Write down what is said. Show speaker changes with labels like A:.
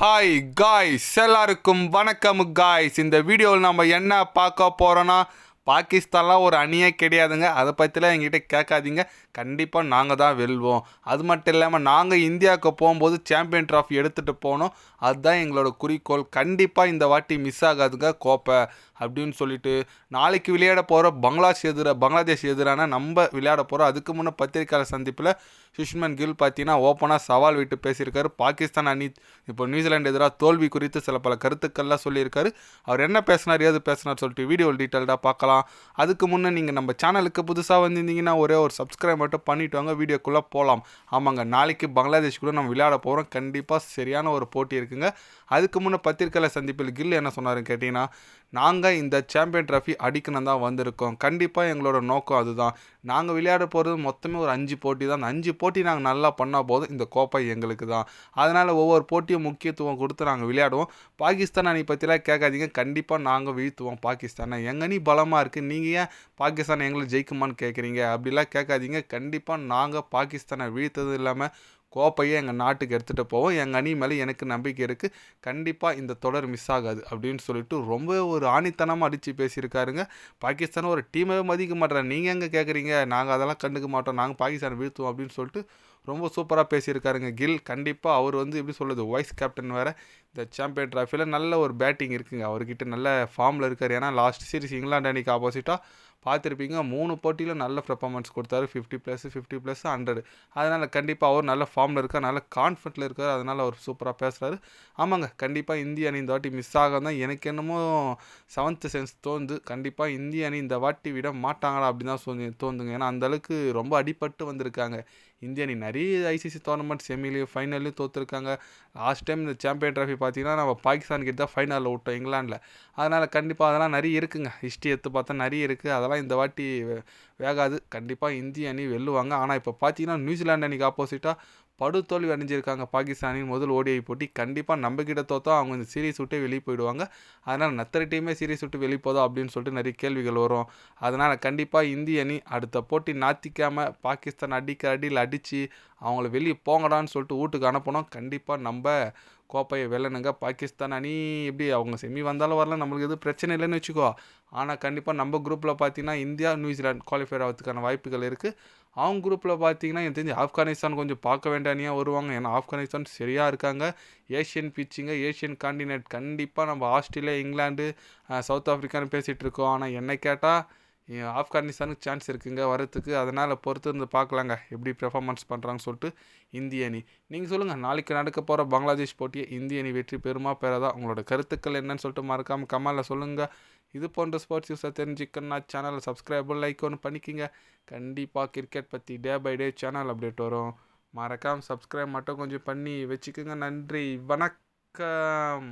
A: Hi guys, எல்லாருக்கும் வணக்கம் guys. இந்த வீடியோவில் நம்ம என்ன பார்க்க போகிறோன்னா, பாகிஸ்தான்லாம் ஒரு அணியே கிடையாதுங்க. அதை பற்றிலாம் எங்கிட்ட கேட்காதீங்க. கண்டிப்பாக நாங்கள் தான் வெல்வோம். அது மட்டும் இல்லாமல் நாங்கள் இந்தியாவுக்கு போகும்போது சாம்பியன் ட்ராஃபி எடுத்துகிட்டு போனோம். அதுதான் எங்களோட குறிக்கோள். கண்டிப்பாக இந்த வாட்டி மிஸ் ஆகாதுங்க கோப்பை அப்படின்னு சொல்லிட்டு, நாளைக்கு விளையாட போகிற பங்களாதேஷ் எதிரான நம்ம விளையாட போகிறோம். அதுக்கு முன்னே பத்திரிக்கையாளர் சந்திப்பில் சுஷ்மன் கில் பார்த்தீங்கன்னா ஓப்பனாக சவால் விட்டு பேசியிருக்காரு. பாகிஸ்தான் அணி இப்போ நியூசிலாந்து எதிராக தோல்வி குறித்து சில பல கருத்துக்கள்லாம் சொல்லியிருக்காரு. அவர் என்ன பேசினார், ஏது பேசினார் சொல்லிட்டு வீடியோவில் டீட்டெயில்டாக பார்க்கலாம். அதுக்கு முன்னே நீங்கள் நம்ம சேனலுக்கு புதுசாக வந்திருந்தீங்கன்னா ஒரே ஒரு சப்ஸ்கிரைப் மட்டும் பண்ணிவிட்டு வாங்க, வீடியோக்குள்ளே போகலாம். ஆமாங்க, நாளைக்கு பங்களாதேஷ் கூட நம்ம விளையாட போகிறோம். கண்டிப்பாக சரியான ஒரு போட்டி இருக்குங்க. அதுக்கு முன்னே பத்திரிக்கையாளர் சந்திப்பில் கில் என்ன சொன்னாருன்னு கேட்டிங்கன்னா, நாங்கள் இந்த சாம்பியன் ட்ராஃபி அடிக்கணும் தான் வந்திருக்கோம். கண்டிப்பாக எங்களோட நோக்கம் அதுதான். நாங்கள் விளையாட போகிறது மொத்தமே ஒரு 5 போட்டி தான். அந்த 5 போட்டி நாங்கள் நல்லா பண்ணால் போதும், இந்த கோப்பை எங்களுக்கு தான். அதனால் ஒவ்வொரு போட்டியும் முக்கியத்துவம் கொடுத்து நாங்கள் விளையாடுவோம். பாகிஸ்தான் அணி பற்றிலாம் கேட்காதீங்க. கண்டிப்பாக நாங்கள் வீழ்த்துவோம் பாகிஸ்தானை. எங்கள் அணி பலமாக இருக்குது, நீங்கள் ஏன் பாகிஸ்தான் எங்களை ஜெயிக்குமான்னு கேட்குறீங்க அப்படிலாம் கேட்காதீங்க. கண்டிப்பாக நாங்கள் பாகிஸ்தானை வீழ்த்தது இல்லாமல் கோப்பையை எங்கள் நாட்டுக்கு எடுத்துகிட்டு போவோம். எங்கள் அணி மேலே எனக்கு நம்பிக்கை இருக்குது. கண்டிப்பாக இந்த தொடர் மிஸ் ஆகாது அப்படின்னு சொல்லிட்டு ரொம்ப ஒரு ஆணித்தனமாக அடித்து பேசியிருக்காருங்க. பாகிஸ்தான் ஒரு டீமே மதிக்க மாட்டேறாங்க. நீங்கள் எங்கே கேட்குறீங்க, நாங்கள் அதெல்லாம் கண்டுக்க மாட்டோம், நாங்கள் பாகிஸ்தான் வீழ்த்துவோம் அப்படின்னு சொல்லிட்டு ரொம்ப சூப்பராக பேசியிருக்காருங்க கில். கண்டிப்பாக அவர் எப்படி சொல்கிறது, வைஸ் கேப்டன் வேறு. இந்த சாம்பியன் ட்ராஃபியில் நல்ல ஒரு பேட்டிங் இருக்குங்க அவர்கிட்ட, நல்ல ஃபார்மில் இருக்கார். ஏன்னா லாஸ்ட் சீரிஸ் இங்கிலாந்து அணிக்கு ஆப்போசிட்டாக பார்த்துருப்பீங்க, 3 போட்டியில் நல்ல பெர்ஃபார்மன்ஸ் கொடுத்தாரு. 50+, 100. அதனால் கண்டிப்பாக அவர் நல்ல ஃபார்மில் இருக்கார், நல்ல கான்ஃபிடென்ட்டில் இருக்கார். அதனால் அவர் சூப்பராக பேசுகிறாரு. ஆமாங்க, கண்டிப்பாக இந்திய அணி இந்த வாட்டி மிஸ் ஆக தான் எனக்கு என்னமோ 7th சென்ஸ் தோணுது. கண்டிப்பாக இந்திய அணி இந்த வாட்டி விட மாட்டாங்களா அப்படின்னு தான் தோணுதுங்க. ஏன்னா அந்தளவுக்கு ரொம்ப அடிபட்டு வந்திருக்காங்க. இந்திய அணி நிறைய ஐசிசி டோர்னமெண்ட் செமிலையும் ஃபைனல்லையும் தோற்றுருக்காங்க. லாஸ்ட் டைம் இந்த சாம்பியன் ட்ராஃபி பார்த்தீங்கன்னா நம்ம பாகிஸ்தான் கிட்ட தான் ஃபைனலில் விட்டோம் இங்கிலாண்டில். அதனால் கண்டிப்பாக அதெல்லாம் நிறைய இருக்குங்க. ஹிஸ்ட்ரி எடுத்து பார்த்தா நிறைய இருக்குது. அதெல்லாம் இந்த வாட்டி வேகாது. கண்டிப்பாக இந்திய அணி வெல்லுவாங்க. ஆனால் இப்போ பார்த்தீங்கன்னா நியூசிலாந்து அணிக்கு ஆப்போசிட்டாக படுதோல்வி அடைஞ்சிருக்காங்க பாகிஸ்தானின் முதல் ஓடிஐ போட்டி. கண்டிப்பாக நம்மக்கிட்ட தோற்றா அவங்க இந்த சீரீஸ் விட்டே வெளியே போயிடுவாங்க. அதனால் நத்தர டீமே சீரீஸ் விட்டு வெளியே போதா அப்படின்னு சொல்லிட்டு நிறைய கேள்விகள் வரும். அதனால் கண்டிப்பாக இந்திய அணி அடுத்த போட்டி ஞாத்திக்காமல் பாகிஸ்தான் அடியில் அடித்து அவங்கள வெளியே போங்கடான்னு சொல்லிட்டு வீட்டுக்கு அனுப்பணும். கண்டிப்பாக நம்ம கோப்பையை வெல்லணுங்க. பாகிஸ்தான் அணி எப்படி அவங்க செமி வந்தாலும் வரல, நம்மளுக்கு எதுவும் பிரச்சனை இல்லைன்னு வச்சுக்கோ. ஆனால் கண்டிப்பாக நம்ம குரூப்பில் பார்த்தீங்கன்னா இந்தியா நியூசிலாந்து குவாலிஃபை ஆகிறதுக்கான வாய்ப்புகள் இருக்குது. அவங்க குரூப்பில் பார்த்தீங்கன்னா எனக்கு தெரிஞ்சு ஆப்கானிஸ்தான் கொஞ்சம் பார்க்க வேண்டிய அணியாக வருவாங்க. ஏன்னா ஆப்கானிஸ்தான் சரியாக இருக்காங்க. ஏஷியன் பிச்சுங்க, ஏஷியன் காண்டினென்ட். கண்டிப்பாக நம்ம ஆஸ்திரேலியா, இங்கிலாந்து, சவுத் ஆஃப்ரிக்கான்னு பேசிகிட்டு இருக்கோம். ஆனால் என்னை கேட்டால் ஆப்கானிஸ்தானுக்கு சான்ஸ் இருக்குங்க வரத்துக்கு. அதனால் பொறுத்து இருந்து பார்க்கலாங்க எப்படி பெர்ஃபார்மன்ஸ் பண்ணுறாங்கன்னு சொல்லிட்டு இந்திய அணி. நீங்கள் சொல்லுங்கள், நாளைக்கு நடக்க போகிற பங்களாதேஷ் போட்டியை இந்திய அணி வெற்றி பெறுமா பெறாதா? உங்களோட கருத்துக்கள் என்னன்னு சொல்லிட்டு மறக்காமல் கமெண்டில் சொல்லுங்கள். இது போன்ற ஸ்போர்ட்ஸ் நியூஸை தெரிஞ்சுக்கணும்னா சேனலை சப்ஸ்கிரைப் லைக் ஒன்று பண்ணிக்கிங்க. கண்டிப்பாக கிரிக்கெட் பற்றி day by day channel update வரும். மறக்காமல் சப்ஸ்கிரைப் மட்டும் கொஞ்சம் பண்ணி வச்சுக்கோங்க. நன்றி, வணக்கம்.